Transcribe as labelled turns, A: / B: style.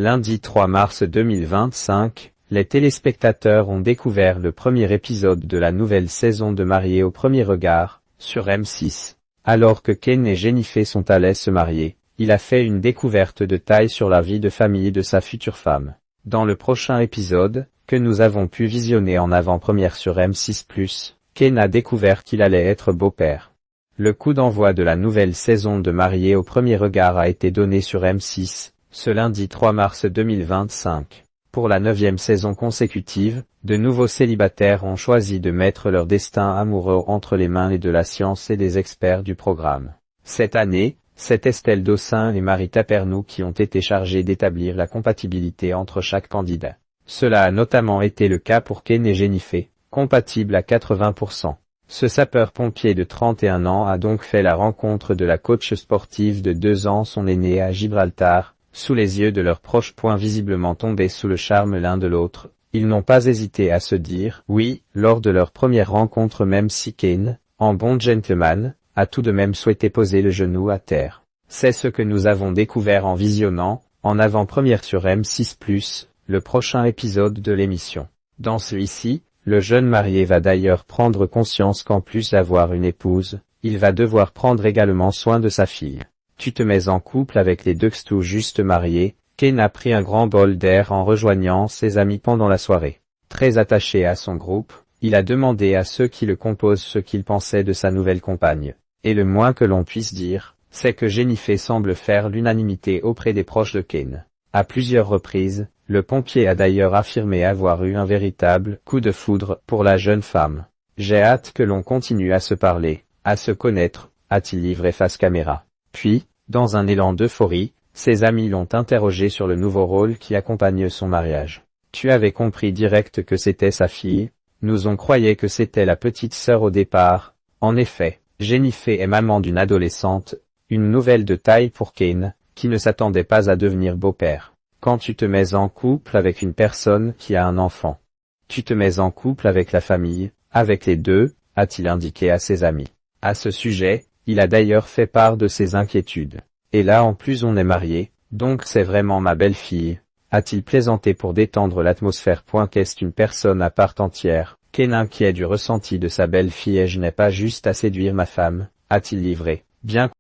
A: Lundi 3 mars 2025, les téléspectateurs ont découvert le premier épisode de la nouvelle saison de Mariés au premier regard, sur M6. Alors que Ken et Jennifer sont allés se marier, il a fait une découverte de taille sur la vie de famille de sa future femme. Dans le prochain épisode, que nous avons pu visionner en avant-première sur M6+, Ken a découvert qu'il allait être beau-père. Le coup d'envoi de la nouvelle saison de Mariés au premier regard a été donné sur M6, ce lundi 3 mars 2025. Pour la 9e saison consécutive, de nouveaux célibataires ont choisi de mettre leur destin amoureux entre les mains de la science et des experts du programme. Cette année, c'est Estelle Dossin et Marie Tapernou qui ont été chargées d'établir la compatibilité entre chaque candidat. Cela a notamment été le cas pour Ken et Jennifer, compatibles à 80%. Ce sapeur-pompier de 31 ans a donc fait la rencontre de la coach sportive de 2 ans, son aînée à Gibraltar, sous les yeux de leurs proches. Visiblement tombés sous le charme l'un de l'autre, ils n'ont pas hésité à se dire « oui » lors de leur première rencontre, même si Ken, en bon gentleman, a tout de même souhaité poser le genou à terre. C'est ce que nous avons découvert en visionnant, en avant-première sur M6+, le prochain épisode de l'émission. Dans celui-ci, le jeune marié va d'ailleurs prendre conscience qu'en plus d'avoir une épouse, il va devoir prendre également soin de sa fille. Tu te mets en couple avec les deux tout juste mariés. Ken a pris un grand bol d'air en rejoignant ses amis pendant la soirée. Très attaché à son groupe, il a demandé à ceux qui le composent ce qu'ils pensaient de sa nouvelle compagne. Et le moins que l'on puisse dire, c'est que Jennifer semble faire l'unanimité auprès des proches de Ken. À plusieurs reprises, le pompier a d'ailleurs affirmé avoir eu un véritable coup de foudre pour la jeune femme. J'ai hâte que l'on continue à se parler, à se connaître, a-t-il livré face caméra. Puis, dans un élan d'euphorie, ses amis l'ont interrogé sur le nouveau rôle qui accompagne son mariage. Tu avais compris direct que c'était sa fille? Nous on croyait que c'était la petite sœur au départ. En effet, Jennifer est maman d'une adolescente, une nouvelle de taille pour Ken, qui ne s'attendait pas à devenir beau-père. Quand tu te mets en couple avec une personne qui a un enfant, tu te mets en couple avec la famille, avec les deux, a-t-il indiqué à ses amis. À ce sujet, il a d'ailleurs fait part de ses inquiétudes. Et là en plus on est mariés, donc c'est vraiment ma belle-fille, a-t-il plaisanté pour détendre l'atmosphère. Qu'est-ce une personne à part entière, Ken inquiet du ressenti de sa belle-fille et je n'ai pas juste à séduire ma femme, a-t-il livré, bien